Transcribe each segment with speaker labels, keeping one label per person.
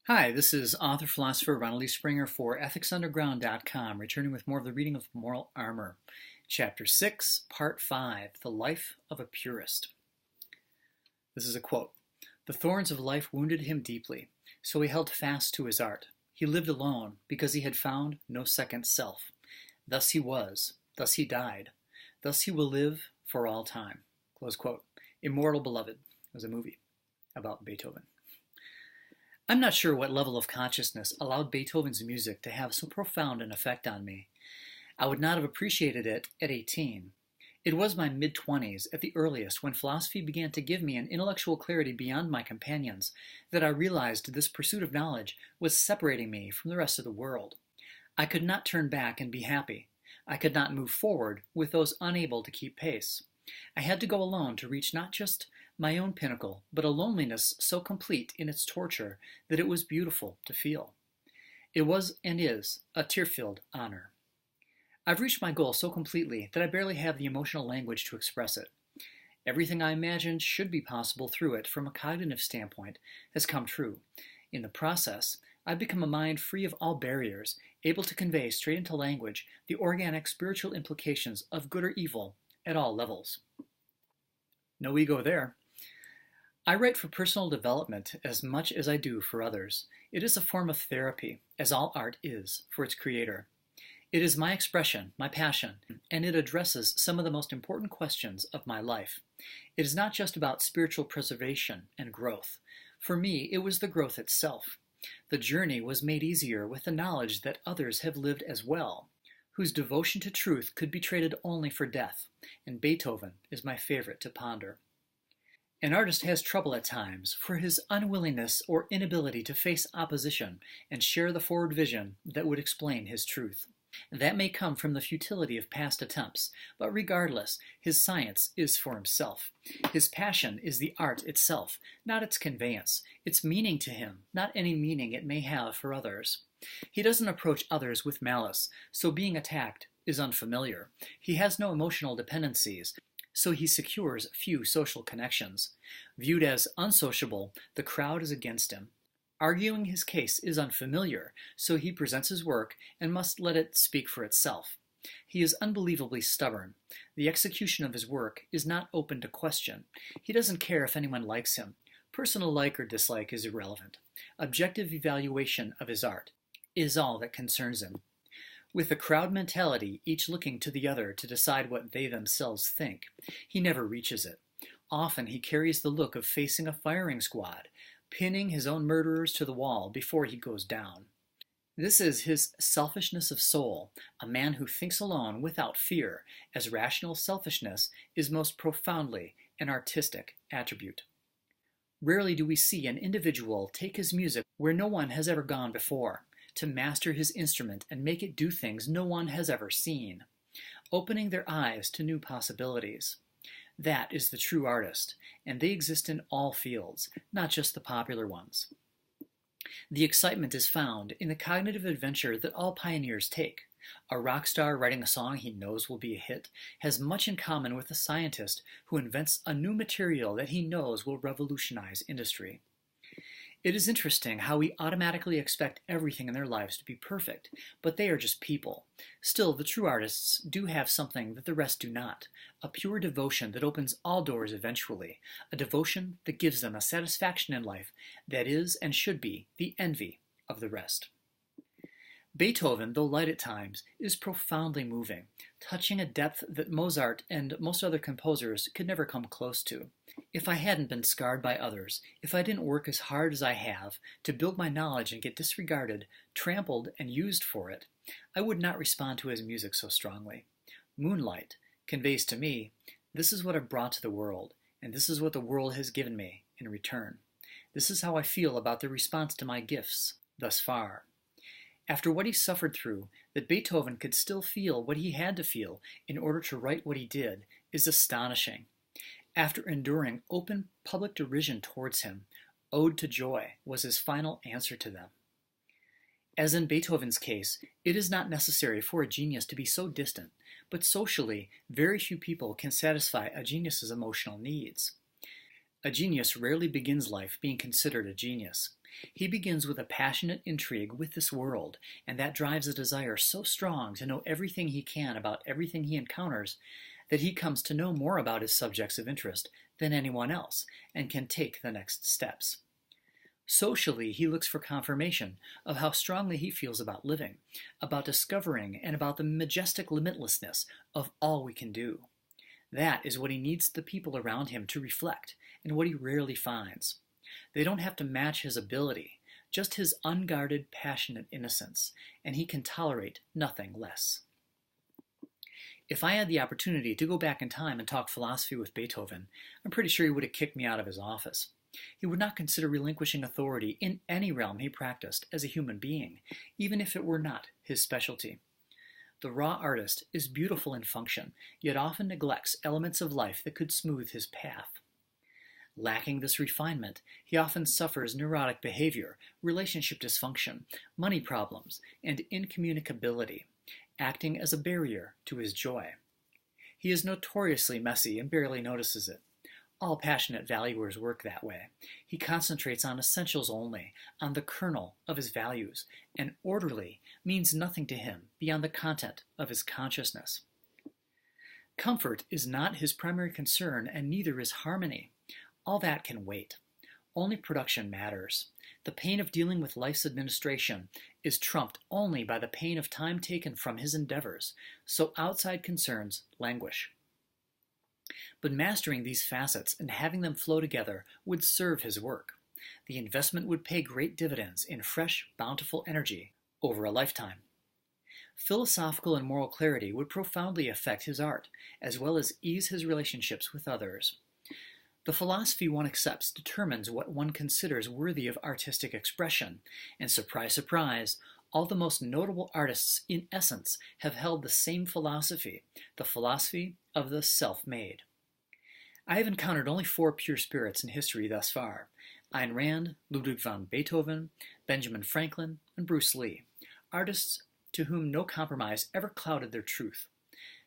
Speaker 1: Hi, this is author-philosopher Ronald E. Springer for EthicsUnderground.com, returning with more of the reading of Moral Armor. Chapter 6, Part 5, The Life of a Purist. This is a quote. "The thorns of life wounded him deeply, so he held fast to his art. He lived alone, because he had found no second self. Thus he was, thus he died, thus he will live for all time." Close quote. Immortal Beloved was a movie about Beethoven. I'm not sure what level of consciousness allowed Beethoven's music to have so profound an effect on me. I would not have appreciated it at 18. It was my mid-20s, at the earliest, when philosophy began to give me an intellectual clarity beyond my companions, that I realized this pursuit of knowledge was separating me from the rest of the world. I could not turn back and be happy. I could not move forward with those unable to keep pace. I had to go alone to reach not just my own pinnacle, but a loneliness so complete in its torture that it was beautiful to feel. It was and is a tear-filled honor. I've reached my goal so completely that I barely have the emotional language to express it. Everything I imagined should be possible through it from a cognitive standpoint has come true. In the process, I've become a mind free of all barriers, able to convey straight into language the organic spiritual implications of good or evil at all levels. No ego there. I write for personal development as much as I do for others. It is a form of therapy, as all art is for its creator. It is my expression, my passion, and it addresses some of the most important questions of my life. It is not just about spiritual preservation and growth. For me, it was the growth itself. The journey was made easier with the knowledge that others have lived as well, whose devotion to truth could be traded only for death, and Beethoven is my favorite to ponder. An artist has trouble at times for his unwillingness or inability to face opposition and share the forward vision that would explain his truth. That may come from the futility of past attempts, but regardless, his science is for himself. His passion is the art itself, not its conveyance, its meaning to him, not any meaning it may have for others. He doesn't approach others with malice, so being attacked is unfamiliar. He has no emotional dependencies, so he secures few social connections. Viewed as unsociable, the crowd is against him. Arguing his case is unfamiliar, so he presents his work and must let it speak for itself. He is unbelievably stubborn. The execution of his work is not open to question. He doesn't care if anyone likes him. Personal like or dislike is irrelevant. Objective evaluation of his art is all that concerns him. With the crowd mentality, each looking to the other to decide what they themselves think, he never reaches it. Often he carries the look of facing a firing squad, pinning his own murderers to the wall before he goes down. This is his selfishness of soul, a man who thinks alone without fear, as rational selfishness is most profoundly an artistic attribute. Rarely do we see an individual take his music where no one has ever gone before, to master his instrument and make it do things no one has ever seen, opening their eyes to new possibilities. That is the true artist, and they exist in all fields, not just the popular ones. The excitement is found in the cognitive adventure that all pioneers take. A rock star writing a song he knows will be a hit has much in common with a scientist who invents a new material that he knows will revolutionize industry. It is interesting how we automatically expect everything in their lives to be perfect, but they are just people. Still, the true artists do have something that the rest do not, a pure devotion that opens all doors eventually, a devotion that gives them a satisfaction in life that is and should be the envy of the rest. Beethoven, though light at times, is profoundly moving, touching a depth that Mozart and most other composers could never come close to. If I hadn't been scarred by others, if I didn't work as hard as I have to build my knowledge and get disregarded, trampled, and used for it, I would not respond to his music so strongly. Moonlight conveys to me, this is what I've brought to the world, and this is what the world has given me in return. This is how I feel about the response to my gifts thus far. After what he suffered through, that Beethoven could still feel what he had to feel in order to write what he did is astonishing. After enduring open public derision towards him, Ode to Joy was his final answer to them. As in Beethoven's case, it is not necessary for a genius to be so distant, but socially, very few people can satisfy a genius's emotional needs. A genius rarely begins life being considered a genius. He begins with a passionate intrigue with this world, and that drives a desire so strong to know everything he can about everything he encounters that he comes to know more about his subjects of interest than anyone else and can take the next steps. Socially, he looks for confirmation of how strongly he feels about living, about discovering, and about the majestic limitlessness of all we can do. That is what he needs the people around him to reflect, and what he rarely finds. They don't have to match his ability, just his unguarded, passionate innocence, and he can tolerate nothing less. If I had the opportunity to go back in time and talk philosophy with Beethoven, I'm pretty sure he would have kicked me out of his office. He would not consider relinquishing authority in any realm he practiced as a human being, even if it were not his specialty. The raw artist is beautiful in function, yet often neglects elements of life that could smooth his path. Lacking this refinement, he often suffers neurotic behavior, relationship dysfunction, money problems, and incommunicability, acting as a barrier to his joy. He is notoriously messy and barely notices it. All passionate valuers work that way. He concentrates on essentials only, on the kernel of his values, and orderly means nothing to him beyond the content of his consciousness. Comfort is not his primary concern, and neither is harmony. All that can wait. Only production matters. The pain of dealing with life's administration is trumped only by the pain of time taken from his endeavors, so outside concerns languish. But mastering these facets and having them flow together would serve his work. The investment would pay great dividends in fresh, bountiful energy over a lifetime. Philosophical and moral clarity would profoundly affect his art, as well as ease his relationships with others. The philosophy one accepts determines what one considers worthy of artistic expression, and surprise, surprise, all the most notable artists in essence have held the same philosophy, the philosophy of the self-made. I have encountered only 4 pure spirits in history thus far: Ayn Rand, Ludwig van Beethoven, Benjamin Franklin, and Bruce Lee, artists to whom no compromise ever clouded their truth.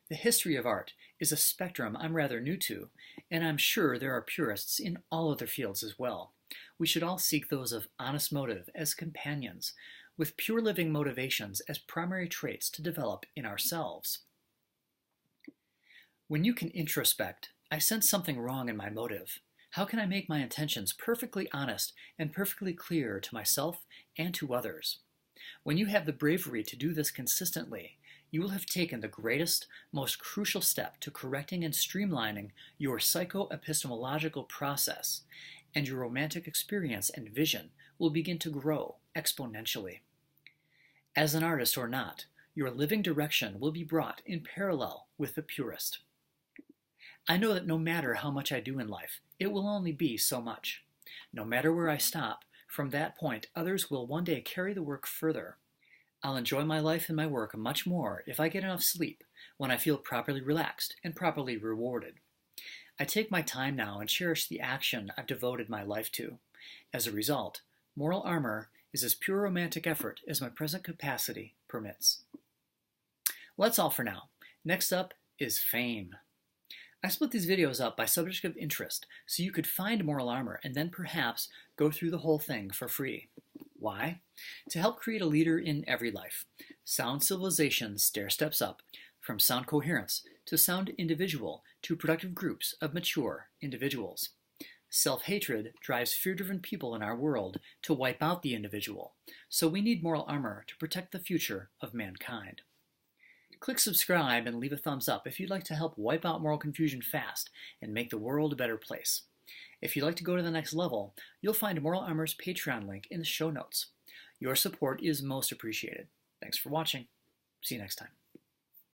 Speaker 1: The history of art is a spectrum I'm rather new to, and I'm sure there are purists in all other fields as well. We should all seek those of honest motive as companions, with pure living motivations as primary traits to develop in ourselves. When you can introspect, I sense something wrong in my motive. How can I make my intentions perfectly honest and perfectly clear to myself and to others? When you have the bravery to do this consistently, you will have taken the greatest, most crucial step to correcting and streamlining your psycho-epistemological process, and your romantic experience and vision will begin to grow exponentially. As an artist or not, your living direction will be brought in parallel with the purist. I know that no matter how much I do in life, it will only be so much. No matter where I stop, from that point others will one day carry the work further. I'll enjoy my life and my work much more if I get enough sleep, when I feel properly relaxed and properly rewarded. I take my time now and cherish the action I've devoted my life to. As a result, Moral Armor is as pure romantic effort as my present capacity permits. Well, that's all for now. Next up is fame. I split these videos up by subject of interest so you could find Moral Armor and then perhaps go through the whole thing for free. Why? To help create a leader in every life. Sound civilization stair-steps up, from sound coherence to sound individual to productive groups of mature individuals. Self-hatred drives fear-driven people in our world to wipe out the individual, so we need Moral Armor to protect the future of mankind. Click subscribe and leave a thumbs up if you'd like to help wipe out moral confusion fast and make the world a better place. If you'd like to go to the next level, you'll find Moral Armor's Patreon link in the show notes. Your support is most appreciated. Thanks for watching. See you next time.